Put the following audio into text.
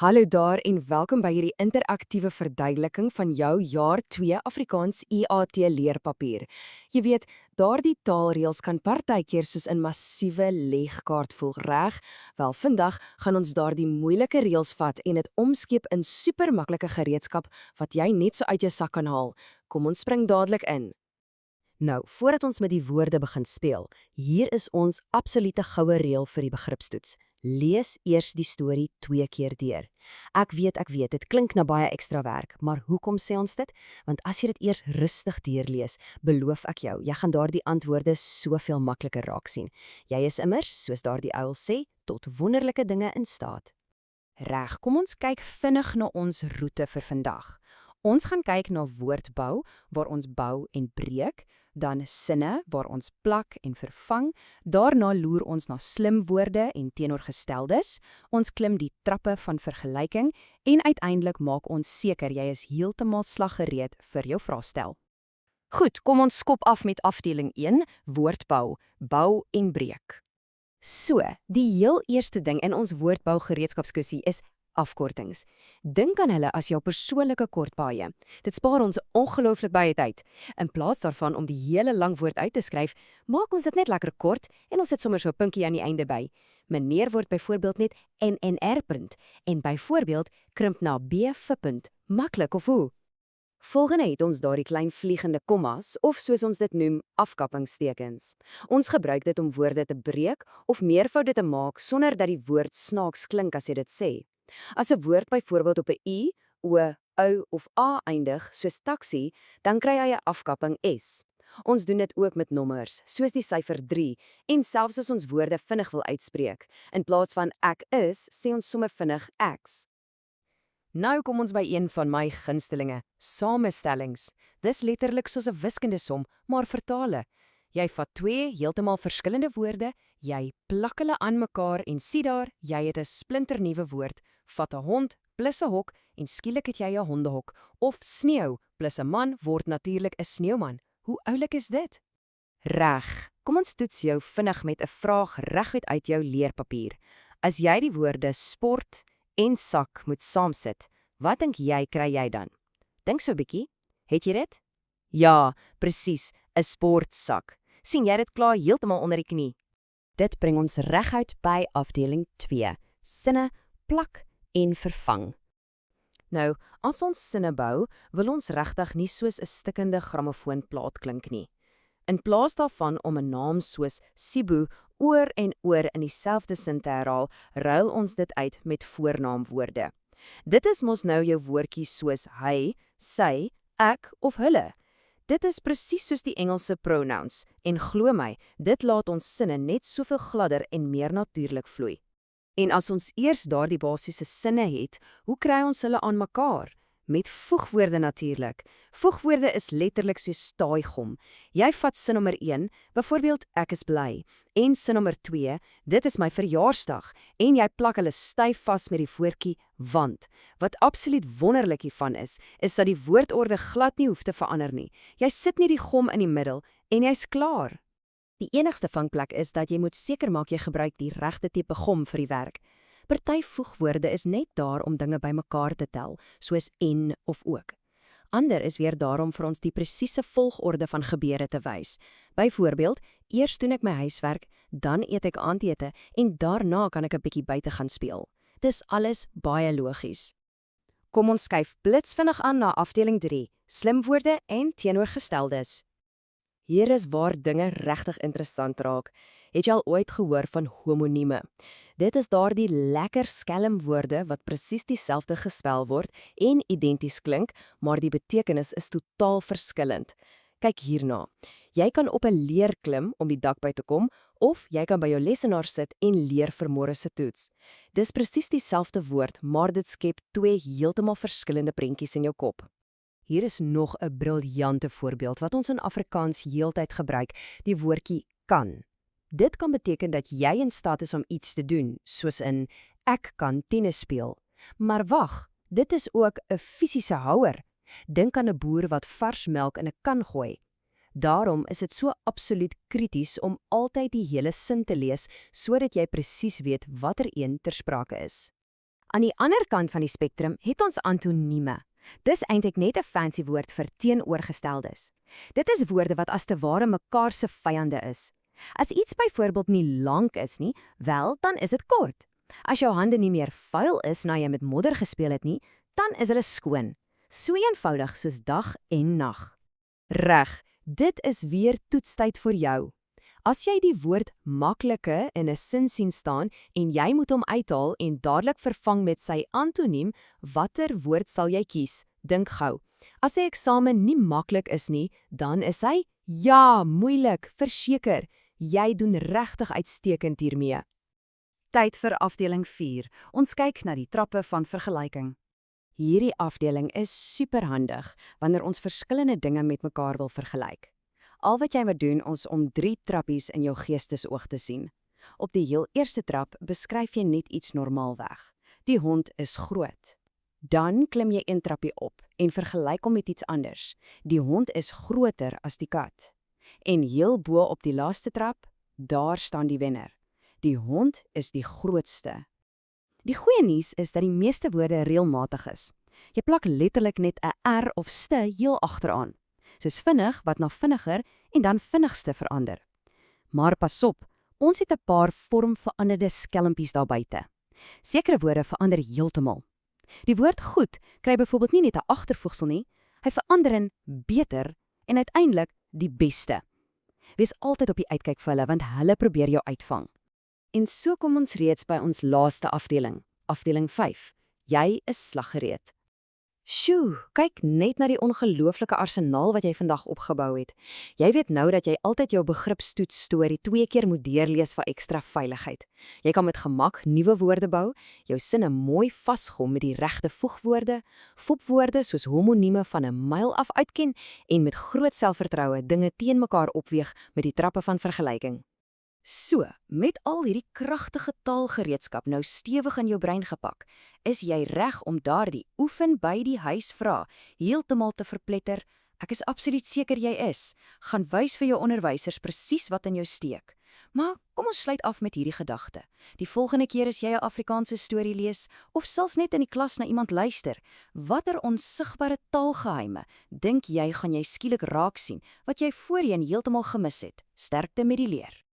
Hallo daar en welkom by hierdie interaktiewe verduideliking van jou jaar 2 Afrikaans IAT leerpapier. Jy weet, daardie taalreëls kan partykeer soos 'n massiewe legkaart voel, reg? Wel, vandag gaan ons daardie moeilike reëls vat en dit omskep in supermaklike gereedskap wat jy net so uit jou sak kan haal. Kom ons spring dadelik in. Nou, voordat ons met die woorde begin speel, hier is ons absolute goue reël vir die begripstoets. Lees eers die storie 2 keer deur. Ek weet, dit klink na baie ekstra werk, maar hoekom sê ons dit? Want as jy dit eers rustig deurlees, beloof ek jou, jy gaan daardie antwoorde soveel makliker raak sien. Jy is immers, soos daardie uil sê, tot wonderlike dinge in staat. Reg, kom ons kyk vinnig na ons roete vir vandag. Ons gaan kyk na woordbou, waar ons bou en breek, dan sinne, waar ons plak en vervang, daarna loer ons na slimwoorde en teenoorgesteldes, ons klim die trappe van vergelyking en uiteindelik maak ons seker jy is heeltemal slaggereed vir jou vraestel. Goed, kom ons skop af met afdeling 1, woordbou, bou en breek. So, die heel eerste ding in ons woordbou gereedskapskussie is afkortings. Dink aan hulle as jou persoonlike kortpaaie. Dit spaar ons ongelooflik baie tyd. In plaas daarvan om die hele lang woord uit te skryf, maak ons dit net lekker kort en ons sit sommer so 'n puntjie aan die einde by. Meneer word byvoorbeeld net NNR punt en byvoorbeeld krimp na BV punt. Maklik of hoe? Volgende het ons daardie klein vliegende kommas, of soos ons dit noem, afkappingstekens. Ons gebruik dit om woorde te breek of meervoude te maak sonder dat die woord snaaks klink as jy dit sê. As 'n woord byvoorbeeld op 'n I, O, ou of A eindig, soos taxi, dan kry hy 'n afkapping S. Ons doen dit ook met nommers, soos die syfer 3, en selfs as ons woorde vinnig wil uitspreek. In plaas van ek is, sê ons sommer vinnig eks. Nou kom ons by een van my gunstelinge, samestellings. Dis letterlik soos 'n wiskundesom, maar vertale. Jy vat twee heeltemal verskillende woorde, jy plak hulle aan mekaar en sien daar, jy het 'n splinternuwe woord. Vat 'n hond plus 'n hok en skielik het jy 'n hondehok. Of sneeu plus 'n man word natuurlik 'n sneeuman. Hoe oulik is dit? Reg, kom ons toets jou vinnig met 'n vraag reguit uit jou leerpapier. As jy die woorde sport en sak moet saamsit, wat dink jy kry jy dan? Dink so 'n bietjie. Het jy dit? Ja, presies, 'n sportsak. Sien jy dit klaar heeltemal onder die knie? Dit bring ons reguit by afdeling 2, sinne, plak en vervang. Nou, as ons sinne bou, wil ons regtig nie soos 'n stikkende grammofoonplaat klink nie. In plaas daarvan om 'n naam soos Sibu oor en oor in dieselfde sin te herhaal, ruil ons dit uit met voornaamwoorde. Dit is mos nou jou woordjies soos hy, sy, ek of hulle. Dit is presies soos die Engelse pronouns, en glo my, dit laat ons sinne net soveel gladder en meer natuurlik vloei. En as ons eers daardie basiese sinne het, hoe kry ons hulle aan mekaar? Met voegwoorde natuurlik. Voegwoorde is letterlik soos staaigom. Jy vat sin nommer 1, byvoorbeeld ek is bly, en sin nommer 2, dit is my verjaarsdag, en jy plak hulle styf vas met die woordjie want. Wat absoluut wonderlik hiervan is dat die woordorde glad nie hoef te verander nie. Jy sit net die gom in die middel en jy's klaar. Die enigste vangplek is dat jy moet seker maak jy gebruik die regte tipe gom vir die werk. Party voegwoorde is net daar om dinge bymekaar te tel, soos en of ook. Ander is weer daar om vir ons die presiese volgorde van gebeure te wys. Byvoorbeeld, eers doen ek my huiswerk, dan eet ek aandete en daarna kan ek 'n bietjie buite gaan speel. Dis alles baie logies. Kom ons skuif blitsvinnig aan na afdeling 3, slimwoorde en teenoorgesteldes. Hier is waar dinge regtig interessant raak. Het jy al ooit gehoor van homonieme? Dit is daardie lekker skelmwoorde wat presies dieselfde gespel word en identies klink, maar die betekenis is totaal verskillend. Kyk hierna. Jy kan op 'n leer klim om die dak by te kom, of jy kan by jou lesenaar sit en leer vir môre se toets. Dis presies dieselfde woord, maar dit skep twee heeltemal verskillende prentjies in jou kop. Hier is nog 'n briljante voorbeeld wat ons in Afrikaans heeltyd gebruik, die woordjie kan. Dit kan beteken dat jy in staat is om iets te doen, soos in ek kan tennis speel. Maar wag, dit is ook 'n fisiese houer. Dink aan 'n boer wat vars melk in 'n kan gooi. Daarom is dit so absoluut krities om altyd die hele sin te lees sodat jy presies weet watter een ter sprake is. Aan die ander kant van die spektrum het ons antonieme. Dis eintlik net 'n fancy woord vir teenoorgesteldes. Dit is woorde wat as te ware mekaar se vyande is. As iets byvoorbeeld nie lank is nie, wel, dan is dit kort. As jou hande nie meer vuil is na jy met modder gespeel het nie, dan is hulle skoon. So eenvoudig soos dag en nag. Reg, dit is weer toetstyd vir jou. As jy die woord maklike in 'n sin sien staan en jy moet hom uithaal en dadelik vervang met sy antoniem, watter woord sal jy kies? Dink gou. As 'n eksamen nie maklik is nie, dan is hy ja, moeilik, verseker. Jy doen regtig uitstekend hiermee. Tyd vir afdeling 4. Ons kyk na die trappe van vergelyking. Hierdie afdeling is superhandig wanneer ons verskillende dinge met mekaar wil vergelyk. Al wat jy moet doen is om 3 trappies in jou geestesoog te sien. Op die heel eerste trap beskryf jy net iets normaalweg. Die hond is groot. Dan klim jy 1 trappie op en vergelyk hom met iets anders. Die hond is groter as die kat. En heel bo op die laaste trap, daar staan die wenner. Die hond is die grootste. Die goeie nuus is dat die meeste woorde reëlmatig is. Jy plak letterlik net 'n R of ste heel agteraan. Soos vinnig wat na vinniger en dan vinnigste verander. Maar pas op, ons het 'n paar vormveranderde skelmpies daar buite. Sekere woorde verander heeltemal. Die woord goed kry byvoorbeeld nie net 'n agtervoegsel nie, hy verander in beter en uiteindelik die beste. Wees altyd op die uitkyk vir hulle want hulle probeer jou uitvang. En so kom ons reeds by ons laaste afdeling, afdeling 5. Jy is slaggereed. Sjoe, kyk net na die ongelooflike arsenaal wat jy vandag opgebou het. Jy weet nou dat jy altyd jou begripstoets-storie 2 keer moet deurlees vir ekstra veiligheid. Jy kan met gemak nuwe woorde bou, jou sinne mooi vasgom met die regte voegwoorde, fopwoorde soos homonieme van 'n myl af uitken en met groot selfvertroue dinge teen mekaar opweeg met die trappe van vergelyking. So, met al hierdie kragtige taalgereedskap nou stewig in jou brein gepak, is jy reg om daardie oefen by die huis vra heeltemal te verpletter. Ek is absoluut seker jy is. Gaan wys vir jou onderwysers presies wat in jou steek. Maar kom ons sluit af met hierdie gedagte. Die volgende keer as jy 'n Afrikaanse storie lees of selfs net in die klas na iemand luister, watter onsigbare taalgeheime dink jy gaan jy skielik raak sien wat jy voorheen heeltemal gemis het? Sterkte met die leer.